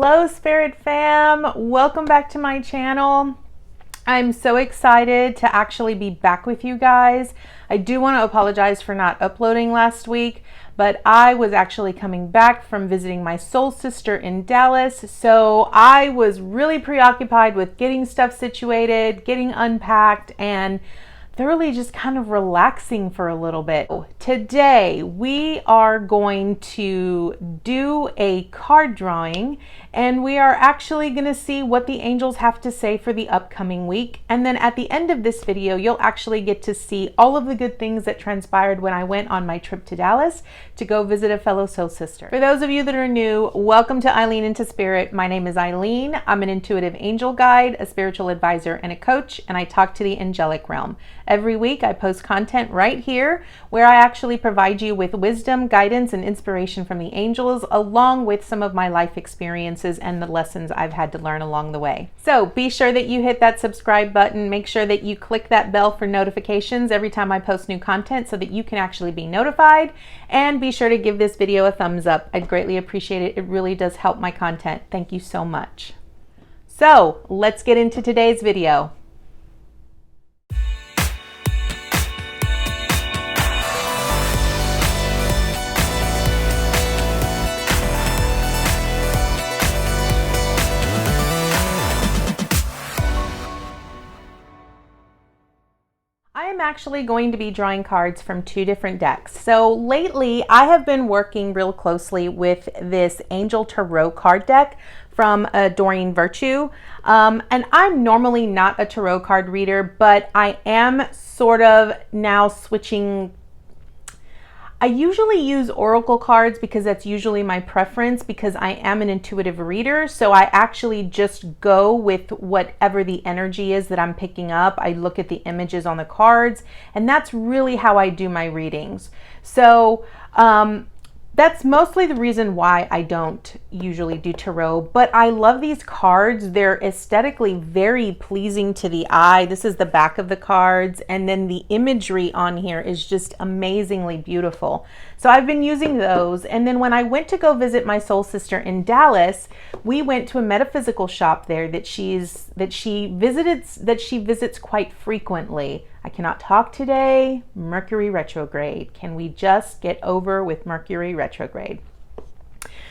Hello Spirit fam, welcome back to my channel. I'm so excited to actually be back with you guys. I do want to apologize for not uploading last week, but I was actually coming back from visiting my soul sister in Dallas, so I was really preoccupied with getting stuff situated, getting unpacked, and thoroughly just kind of relaxing for a little bit. Today we are going to do a card drawing, and we are actually going to see what the angels have to say for the upcoming week. And then at the end of this video, you'll actually get to see all of the good things that transpired when I went on my trip to Dallas to go visit a fellow soul sister. For those of you that are new, welcome to Eileen into Spirit. My name is Eileen. I'm an intuitive angel guide, a spiritual advisor, and a coach, and I talk to the angelic realm. Every week I post content right here where I actually provide you with wisdom, guidance, and inspiration from the angels, along with some of my life experiences and the lessons I've had to learn along the way. So be sure that you hit that subscribe button. Make sure that you click that bell for notifications every time I post new content so that you can actually be notified. And be sure to give this video a thumbs up. I'd greatly appreciate it. It really does help my content. Thank you so much. So let's get into today's video. I'm actually going to be drawing cards from two different decks. So lately I have been working real closely with this Angel Tarot card deck from Doreen Virtue. And I'm normally not a tarot card reader, but I am sort of now switching. I usually use oracle cards because that's usually my preference, because I am an intuitive reader. So I actually just go with whatever the energy is that I'm picking up. I look at the images on the cards, and that's really how I do my readings. So that's mostly the reason why I don't usually do tarot, but I love these cards. They're aesthetically very pleasing to the eye. This is the back of the cards, and then the imagery on here is just amazingly beautiful. So I've been using those, and then when I went to go visit my soul sister in Dallas, we went to a metaphysical shop there that she visits quite frequently. I cannot talk today. Mercury retrograde. Can we just get over with Mercury retrograde?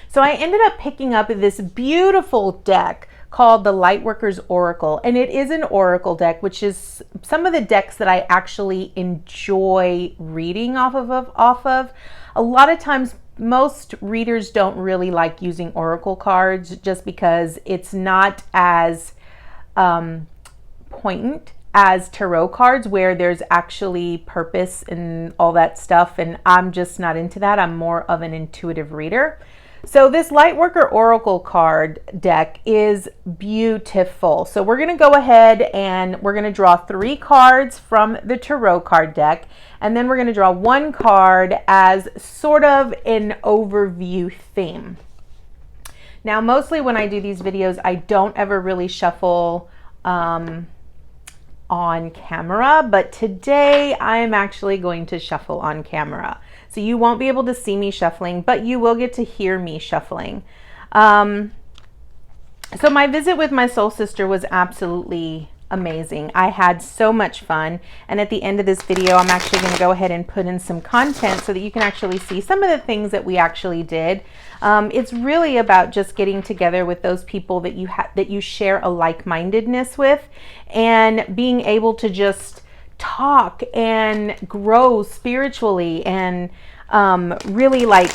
So I ended up picking up this beautiful deck called the Lightworker's Oracle, and it is an oracle deck, which is some of the decks that I actually enjoy reading off of. A lot of times most readers don't really like using oracle cards just because it's not as poignant as tarot cards, where there's actually purpose and all that stuff, and I'm just not into that. I'm more of an intuitive reader. So this Lightworker Oracle card deck is beautiful. So we're going to go ahead and we're going to draw 3 cards from the tarot card deck, and then we're going to draw 1 card as sort of an overview theme. Now mostly when I do these videos, I don't ever really shuffle on camera, but today I am actually going to shuffle on camera. So you won't be able to see me shuffling, but you will get to hear me shuffling. So my visit with my soul sister was absolutely amazing. I had so much fun, and at the end of this video I'm actually going to go ahead and put in some content so that you can actually see some of the things that we actually did. It's really about just getting together with those people that you share a like-mindedness with, and being able to just talk and grow spiritually, and really like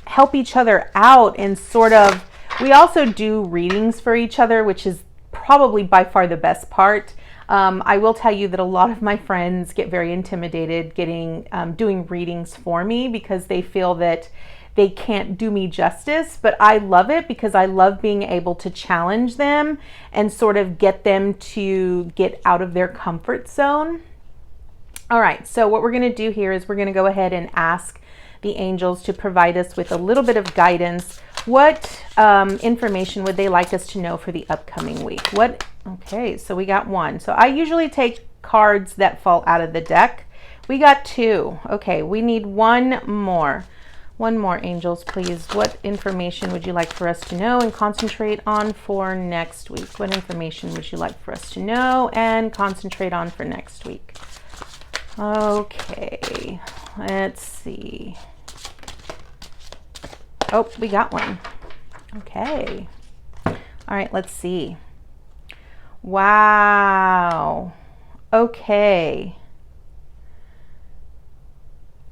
help each other out, and sort of, we also do readings for each other, which is probably by far the best part. I will tell you that a lot of my friends get very intimidated doing readings for me because they feel that they can't do me justice, but I love it because I love being able to challenge them and sort of get them to get out of their comfort zone. All right, so what we're going to do here is we're going to go ahead and ask the angels to provide us with a little bit of guidance. What information would they like us to know for the upcoming week? Okay, so we got 1. So I usually take cards that fall out of the deck. We got 2. Okay, we need 1 more. One more, angels, please. What information would you like for us to know and concentrate on for next week? What information would you like for us to know and concentrate on for next week? Okay, let's see. Oh, we got one. Okay. All right, let's see. Wow. Okay.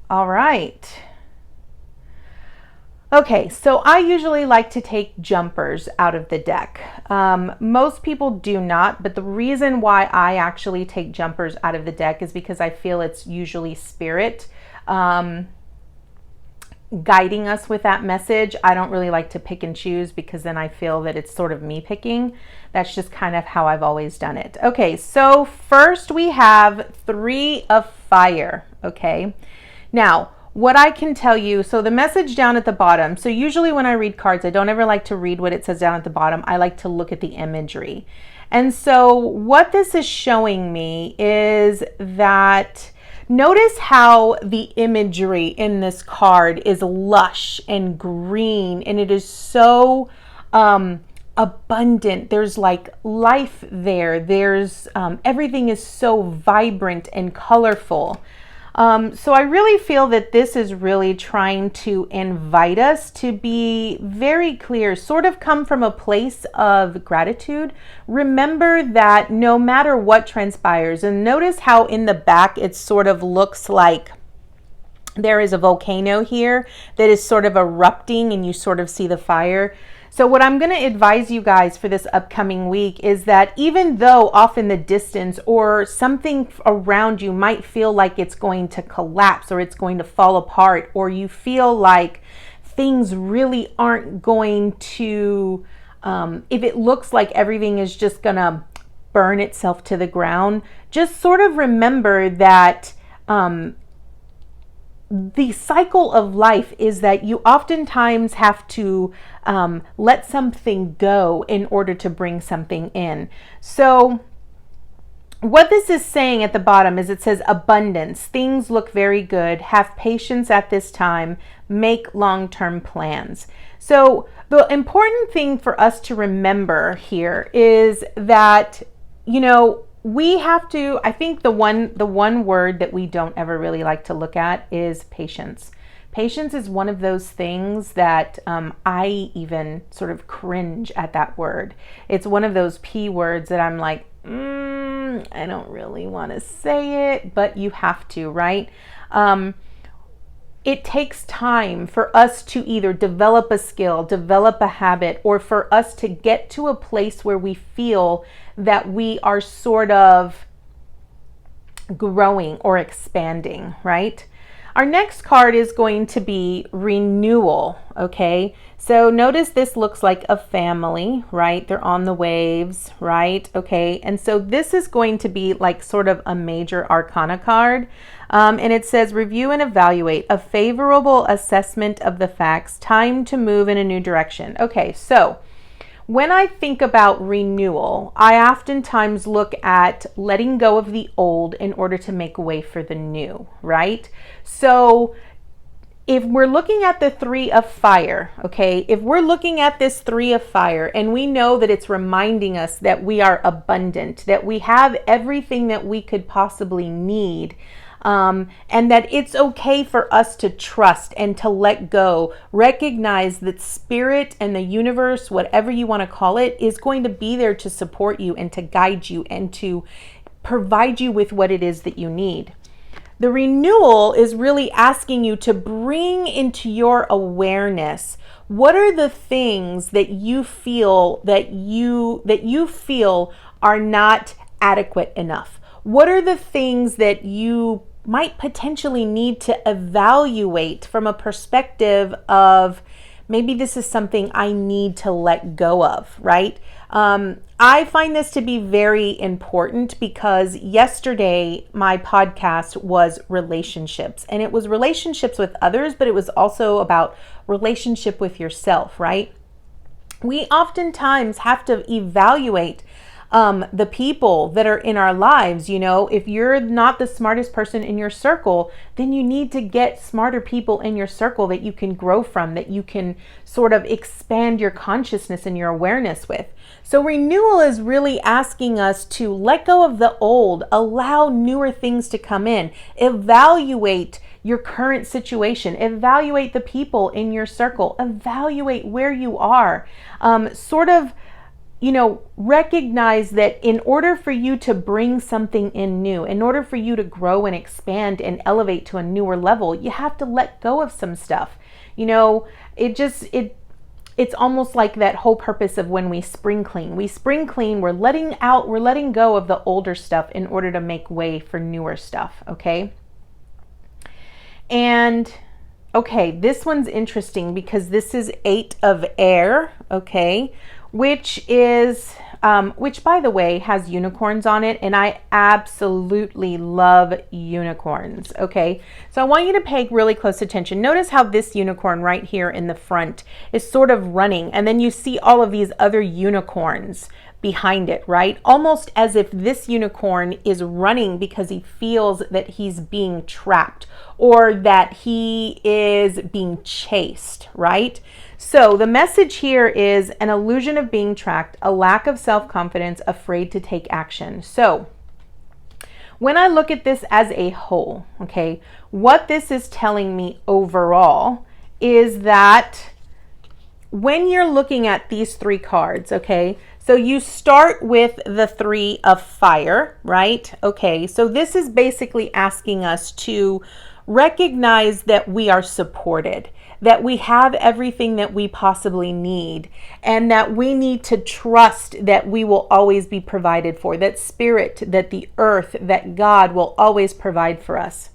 All right. Okay, so I usually like to take jumpers out of the deck. Most people do not, but the reason why I actually take jumpers out of the deck is because I feel it's usually spirit guiding us with that message. I don't really like to pick and choose because then I feel that it's sort of me picking. That's just kind of how I've always done it. Okay, so first we have 3 of fire, okay? Now, what I can tell you, so the message down at the bottom, so usually when I read cards, I don't ever like to read what it says down at the bottom. I like to look at the imagery. And so what this is showing me is that, notice how the imagery in this card is lush and green, and it is so abundant. There's like life there. There's everything is so vibrant and colorful. So I really feel that this is really trying to invite us to be very clear, sort of come from a place of gratitude. Remember that no matter what transpires, and notice how in the back it sort of looks like there is a volcano here that is sort of erupting and you sort of see the fire. So what I'm going to advise you guys for this upcoming week is that even though off in the distance or something around you might feel like it's going to collapse or it's going to fall apart, or you feel like things really aren't going to, if it looks like everything is just going to burn itself to the ground, just sort of remember that the cycle of life is that you oftentimes have to let something go in order to bring something in. So what this is saying at the bottom is it says abundance. Things look very good. Have patience at this time. Make long-term plans. So the important thing for us to remember here is that, you know, we have to, I think the one word that we don't ever really like to look at is patience. Patience is one of those things that I even sort of cringe at that word. It's one of those P words that I'm like, I don't really want to say it, but you have to, right? It takes time for us to either develop a skill, develop a habit, or for us to get to a place where we feel that we are sort of growing or expanding, right? Our next card is going to be renewal, okay? So notice this looks like a family, right? They're on the waves, right? Okay, and so this is going to be like sort of a major arcana card. And it says, review and evaluate, a favorable assessment of the facts, time to move in a new direction. Okay, so when I think about renewal, I oftentimes look at letting go of the old in order to make way for the new, right? So if we're looking at the 3 of fire, okay, if we're looking at this 3 of fire and we know that it's reminding us that we are abundant, that we have everything that we could possibly need, and that it's okay for us to trust and to let go, recognize that spirit and the universe, whatever you want to call it, is going to be there to support you and to guide you and to provide you with what it is that you need. The renewal is really asking you to bring into your awareness, what are the things that you feel that you feel are not adequate enough? What are the things that you might potentially need to evaluate from a perspective of maybe this is something I need to let go of, right? I find this to be very important because yesterday my podcast was relationships, and it was relationships with others, but it was also about relationship with yourself, right? We oftentimes have to evaluate the people that are in our lives. You know, if you're not the smartest person in your circle, then you need to get smarter people in your circle that you can grow from, that you can sort of expand your consciousness and your awareness with. So renewal is really asking us to let go of the old, allow newer things to come in, evaluate your current situation, evaluate the people in your circle, evaluate where you are, sort of, you know, recognize that in order for you to bring something in new, in order for you to grow and expand and elevate to a newer level, you have to let go of some stuff. You know, it's almost like that whole purpose of when we spring clean. We spring clean, we're letting go of the older stuff in order to make way for newer stuff, okay? And okay, this one's interesting because this is 8 of air, okay, which by the way has unicorns on it, and I absolutely love unicorns, okay? So I want you to pay really close attention. Notice how this unicorn right here in the front is sort of running, and then you see all of these other unicorns behind it, right? Almost as if this unicorn is running because he feels that he's being trapped or that he is being chased, right? So the message here is an illusion of being tracked, a lack of self-confidence, afraid to take action. So when I look at this as a whole, okay, what this is telling me overall is that when you're looking at these 3 cards, okay, so you start with the 3 of fire, right? Okay, so this is basically asking us to recognize that we are supported, that we have everything that we possibly need, and that we need to trust that we will always be provided for, that spirit, that the earth, that God will always provide for us.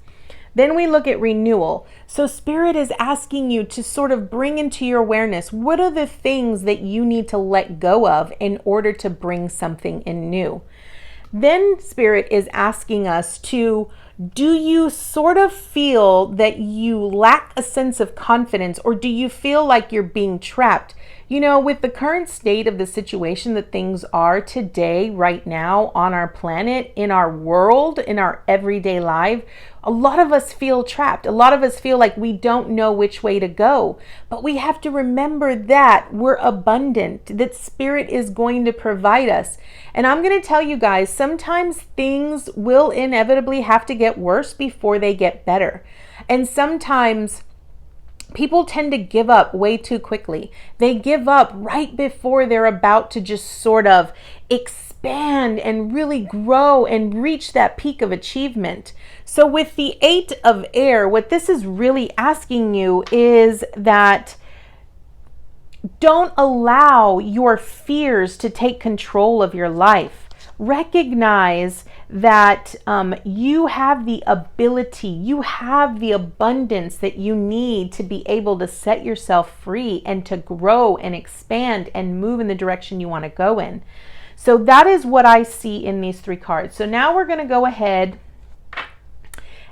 Then we look at renewal. So spirit is asking you to sort of bring into your awareness, what are the things that you need to let go of in order to bring something in new? Then spirit is asking us to, do you sort of feel that you lack a sense of confidence, or do you feel like you're being trapped? You know, with the current state of the situation that things are today, right now, on our planet, in our world, in our everyday life, a lot of us feel trapped. A lot of us feel like we don't know which way to go. But we have to remember that we're abundant, that spirit is going to provide us. And I'm going to tell you guys, sometimes things will inevitably have to get worse before they get better. And sometimes people tend to give up way too quickly. They give up right before they're about to just sort of expand and really grow and reach that peak of achievement. So with the 8 of air, what this is really asking you is that don't allow your fears to take control of your life. Recognize that you have the ability, you have the abundance that you need to be able to set yourself free and to grow and expand and move in the direction you want to go in. So that is what I see in these 3 cards. So now we're going to go ahead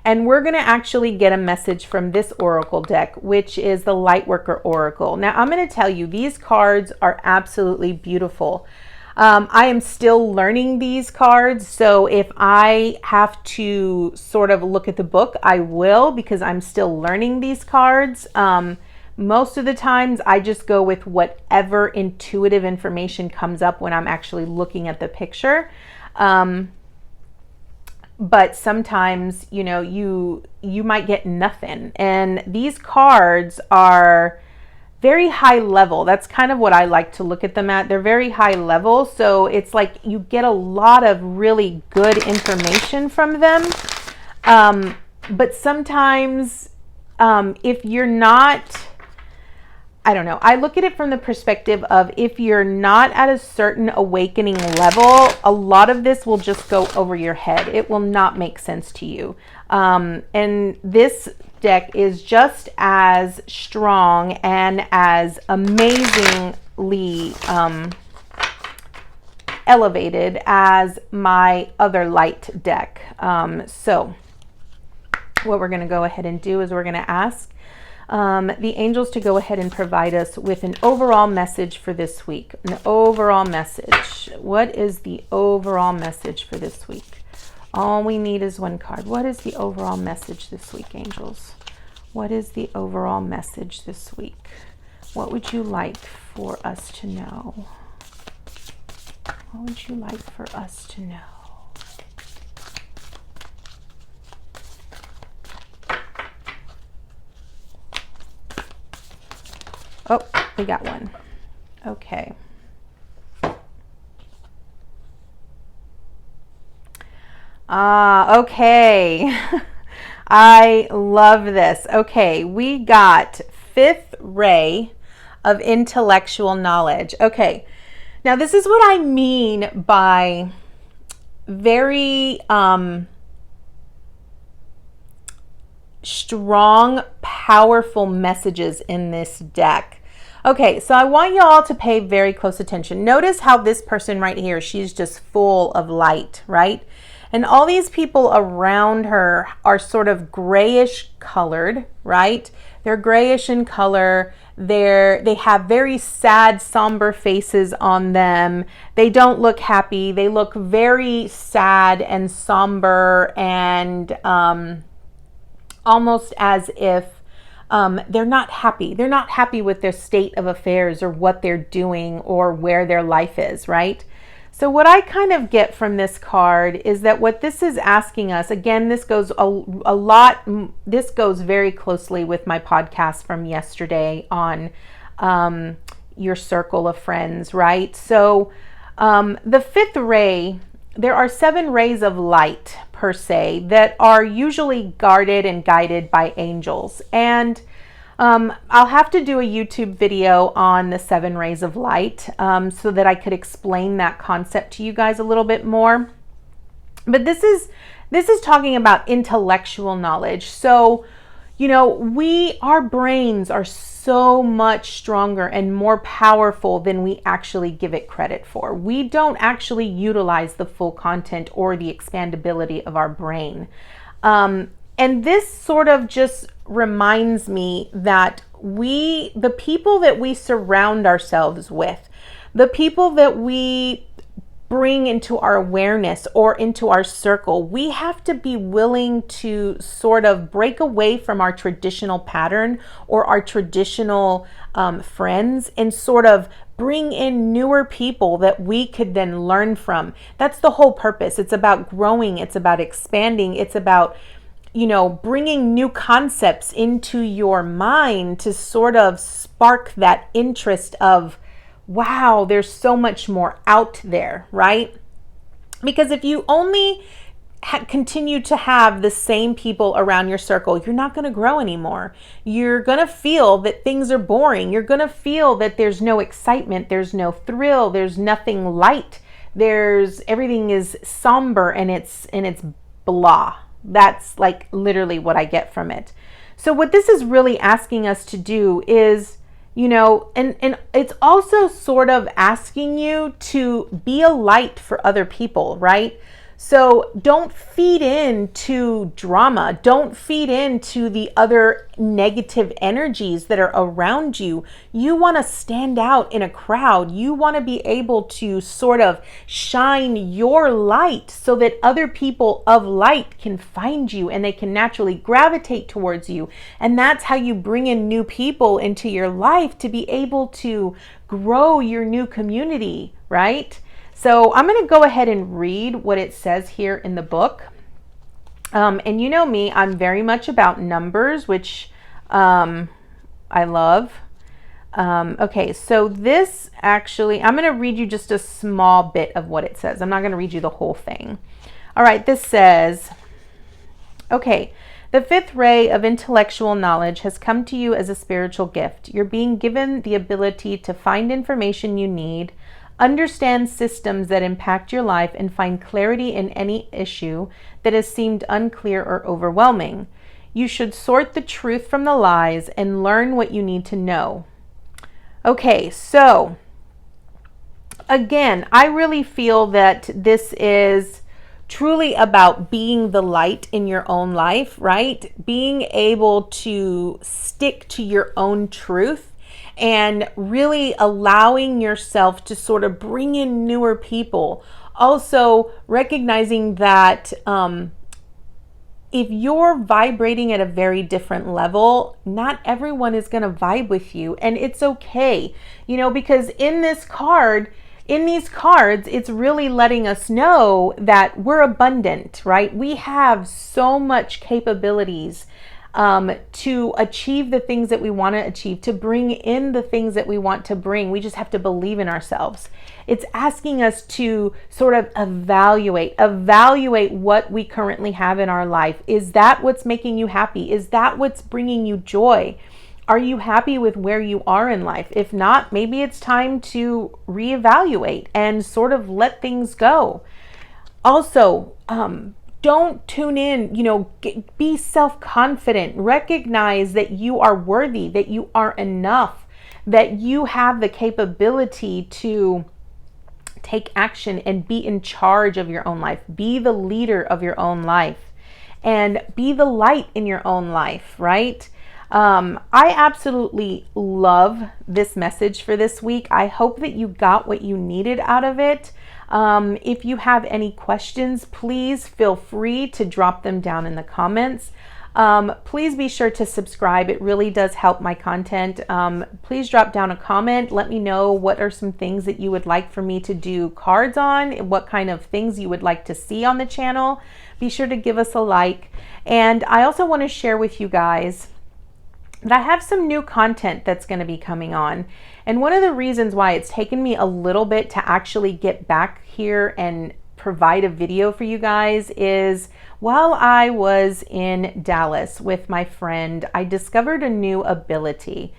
and we're going to actually get a message from this oracle deck, which is the Lightworker Oracle. Now I'm going to tell you, these cards are absolutely beautiful. I am still learning these cards, so if I have to sort of look at the book, I will, because I'm still learning these cards. Most of the times I just go with whatever intuitive information comes up when I'm actually looking at the picture. But sometimes, you know, you might get nothing. And these cards are very high level. That's kind of what I like to look at them at. They're very high level. So it's like you get a lot of really good information from them. But sometimes if you're not, I don't know, I look at it from the perspective of if you're not at a certain awakening level, a lot of this will just go over your head. It will not make sense to you. And this deck is just as strong and as amazingly elevated as my other light deck. So what we're going to go ahead and do is we're going to ask, the angels to go ahead and provide us with an overall message for this week. An overall message. What is the overall message for this week? All we need is one card. What is the overall message this week, angels? What is the overall message this week? What would you like for us to know? What would you like for us to know? Oh, we got one. Okay. Okay. I love this. Okay, we got fifth ray of intellectual knowledge. Okay, now this is what I mean by very strong, powerful messages in this deck. Okay, so I want y'all to pay very close attention. Notice how this person right here, she's just full of light, right? And all these people around her are sort of grayish colored, right? They're grayish in color. They have very sad, somber faces on them. They don't look happy. They look very sad and somber and almost as if they're not happy. They're not happy with their state of affairs or what they're doing or where their life is, right? So what I kind of get from this card is that what this is asking us, again, this goes this goes very closely with my podcast from yesterday on your circle of friends, right? So the fifth ray, there are 7 rays of light per se that are usually guarded and guided by angels. And I'll have to do a YouTube video on the 7 rays of light so that I could explain that concept to you guys a little bit more. But this is talking about intellectual knowledge. So, you know, our brains are so much stronger and more powerful than we actually give it credit for. We don't actually utilize the full content or the expandability of our brain. And this sort of just reminds me that the people that we surround ourselves with, the people that we bring into our awareness or into our circle, we have to be willing to sort of break away from our traditional pattern or our traditional friends and sort of bring in newer people that we could then learn from. That's the whole purpose. It's about growing. It's about expanding. It's about, you know, bringing new concepts into your mind to sort of spark that interest of, wow, there's so much more out there, right? Because if you only continue to have the same people around your circle, you're not going to grow anymore. You're going to feel that things are boring. You're going to feel that there's no excitement, there's no thrill, there's nothing light. Everything is somber and it's blah. That's like literally what I get from it. So what this is really asking us to do is, you know, and it's also sort of asking you to be a light for other people, right? So don't feed into drama. Don't feed into the other negative energies that are around you. You want to stand out in a crowd. You want to be able to sort of shine your light so that other people of light can find you and they can naturally gravitate towards you. And that's how you bring in new people into your life to be able to grow your new community, right? So I'm going to go ahead and read what it says here in the book. And you know me, I'm very much about numbers, which I love. Okay, so this actually, I'm going to read you just a small bit of what it says. I'm not going to read you the whole thing. All right, this says, okay, the fifth ray of intellectual knowledge has come to you as a spiritual gift. You're being given the ability to find information you need, understand systems that impact your life, and find clarity in any issue that has seemed unclear or overwhelming. You should sort the truth from the lies and learn what you need to know. Okay, so again, I really feel that this is truly about being the light in your own life, right? Being able to stick to your own truth and really allowing yourself to sort of bring in newer people. Also recognizing that if you're vibrating at a very different level, not everyone is going to vibe with you, and it's okay, because in these cards, it's really letting us know that we're abundant, right? We have so much capabilities to achieve the things that we want to achieve, to bring in the things that we want to bring. We just have to believe in ourselves. It's asking us to sort of evaluate what we currently have in our life. Is that what's making you happy? Is that what's bringing you joy? Are you happy with where you are in life? If not, maybe it's time to reevaluate and sort of let things go. Also, don't tune in, be self-confident. Recognize that you are worthy, that you are enough, that you have the capability to take action and be in charge of your own life. Be the leader of your own life and be the light in your own life, right? I absolutely love this message for this week. I hope that you got what you needed out of it. If you have any questions, please feel free to drop them down in the comments. Please be sure to subscribe. It really does help my content. Please drop down a comment. Let me know what are some things that you would like for me to do cards on, what kind of things you would like to see on the channel. Be sure to give us a like. And I also want to share with you guys that I have some new content that's going to be coming on. And one of the reasons why it's taken me a little bit to actually get back here and provide a video for you guys is while I was in Dallas with my friend, I discovered a new ability.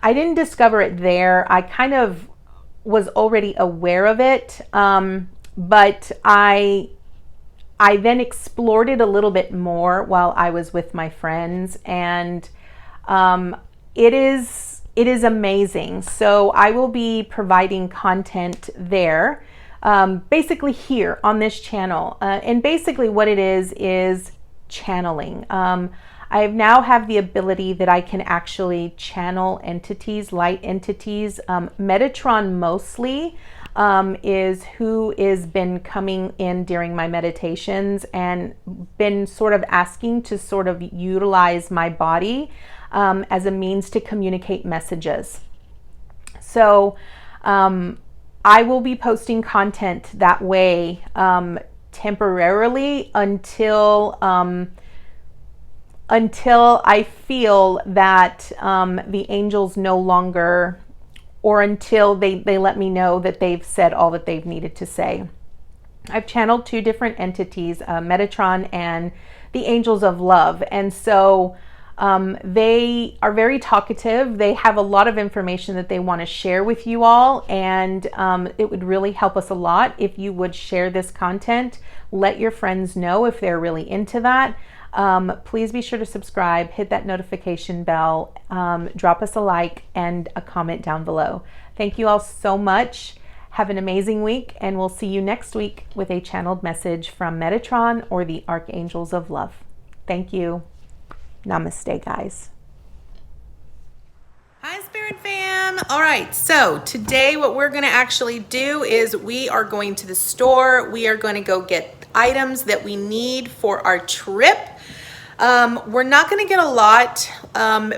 I didn't discover it there. I kind of was already aware of it, but I then explored it a little bit more while I was with my friends, and it is amazing. So I will be providing content there, basically here on this channel. And basically what it is channeling. I now have the ability that I can actually channel entities, light entities. Metatron mostly is who is been coming in during my meditations and been sort of asking to sort of utilize my body as a means to communicate messages. So I will be posting content that way temporarily until I feel that the angels no longer, or until they let me know that they've said all that they've needed to say. I've channeled two different entities, Metatron and the Angels of Love. And so they are very talkative. They have a lot of information that they want to share with you all. And it would really help us a lot if you would share this content. Let your friends know if they're really into that. Please be sure to subscribe, hit that notification bell, drop us a like and a comment down below. Thank you all so much. Have an amazing week, and we'll see you next week with a channeled message from Metatron or the Archangels of Love. Thank you. Namaste, guys. Hi, Spirit Fam. All right, so today what we're going to actually do is we are going to the store. We are going to go get items that we need for our trip. We're not going to get a lot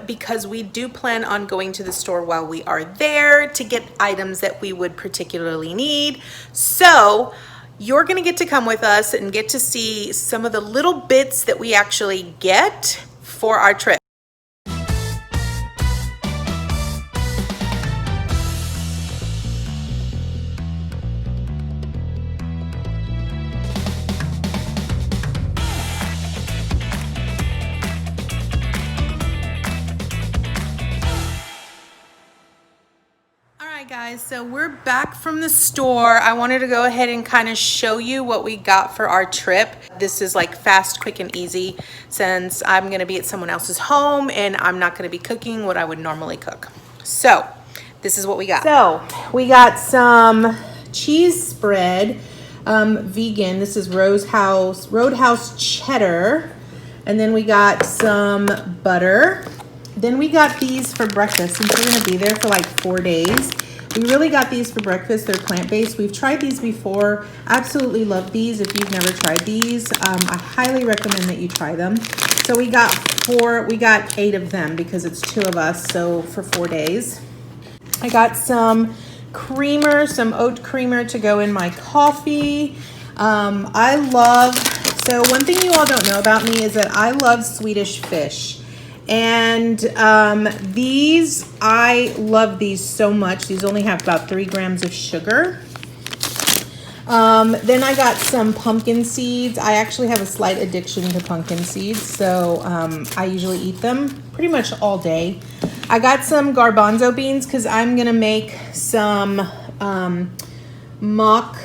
because we do plan on going to the store while we are there to get items that we would particularly need. So you're going to get to come with us and get to see some of the little bits that we actually get for our trip. Guys, so we're back from the store. I wanted to go ahead and kind of show you what we got for our trip. This is like fast, quick, and easy since I'm going to be at someone else's home and I'm not going to be cooking what I would normally cook. So this is what we got. So we got some cheese spread. vegan. This is Roadhouse cheddar. And then we got some butter. Then we got these for breakfast since we're gonna be there for like 4 days. We really got these for breakfast. They're plant-based. We've tried these before. Absolutely love these. If you've never tried these, I highly recommend that you try them. So we got 8 of them because it's 2 of us, so for 4 days. I got some creamer, some oat creamer to go in my coffee. So one thing you all don't know about me is that I love Swedish fish. And I love these so much. These only have about 3 grams of sugar. Then I got some pumpkin seeds. I actually have a slight addiction to pumpkin seeds, so I usually eat them pretty much all day. I got some garbanzo beans because I'm gonna make some mock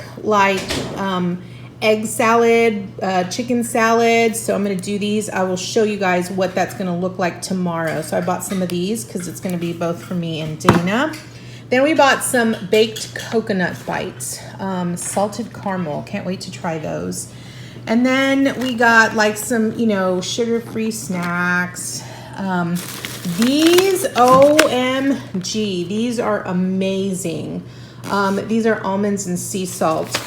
egg salad, chicken salad. So I'm gonna do these. I will show you guys what that's gonna look like tomorrow. So I bought some of these because it's gonna be both for me and Dana. Then we bought some baked coconut bites, salted caramel. Can't wait to try those. And then we got like some, sugar-free snacks. These, OMG, these are amazing. These are almonds and sea salt.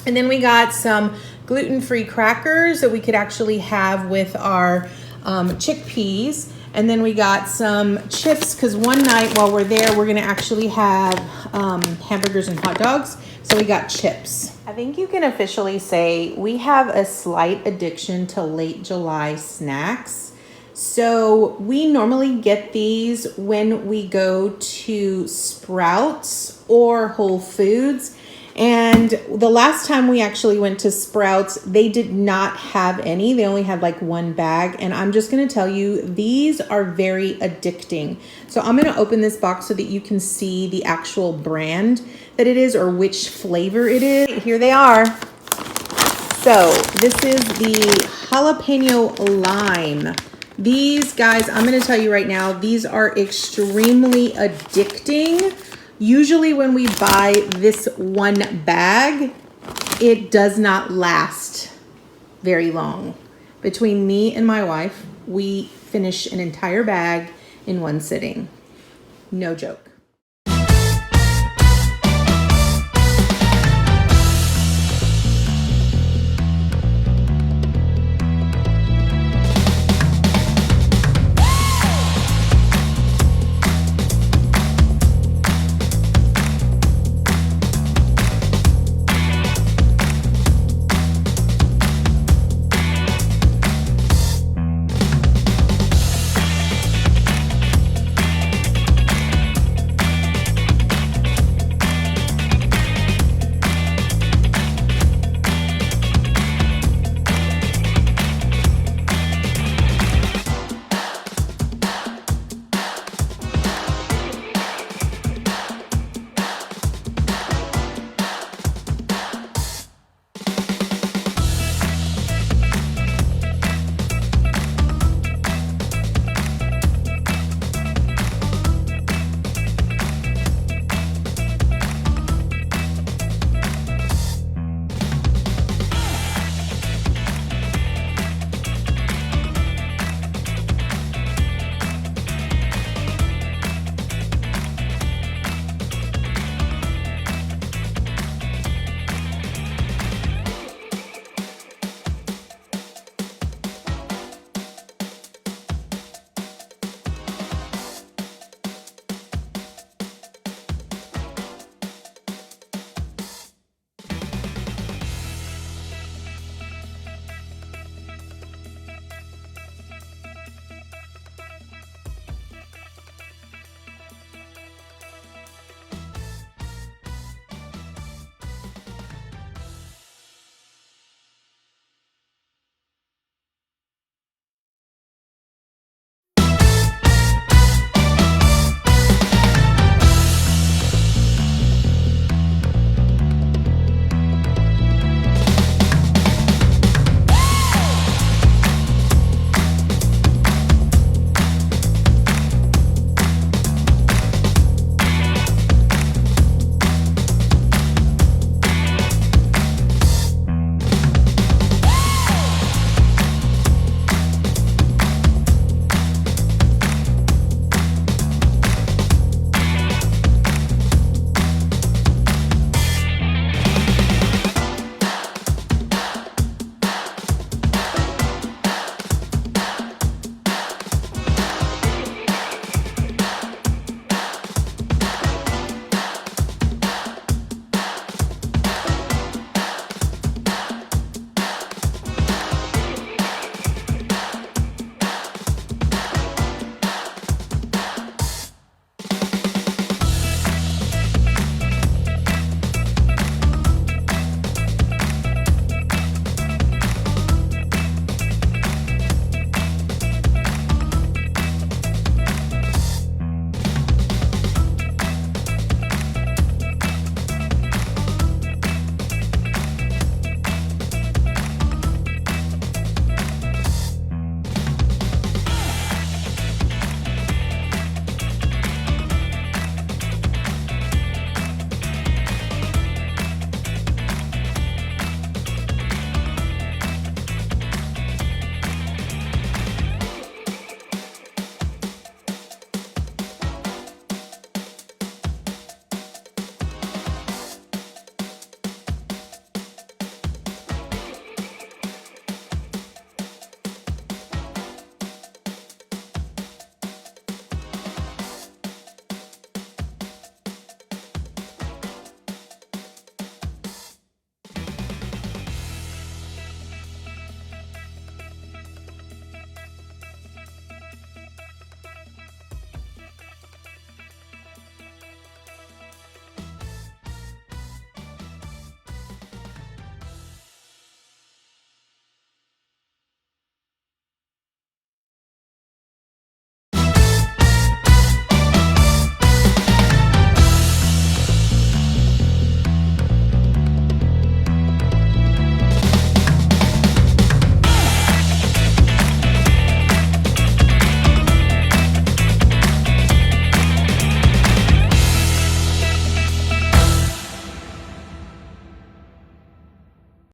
And then we got some gluten-free crackers that we could actually have with our chickpeas. And then we got some chips because one night while we're there, we're gonna actually have hamburgers and hot dogs. So we got chips. I think you can officially say we have a slight addiction to late July snacks. So we normally get these when we go to Sprouts or Whole Foods. And the last time we actually went to Sprouts, they did not have any. They only had like 1 bag. And I'm just gonna tell you, these are very addicting. So I'm gonna open this box so that you can see the actual brand that it is or which flavor it is. Here they are. So this is the jalapeno lime. These guys, I'm gonna tell you right now, these are extremely addicting. Usually when we buy this 1 bag, it does not last very long. Between me and my wife, we finish an entire bag in 1 sitting. No joke.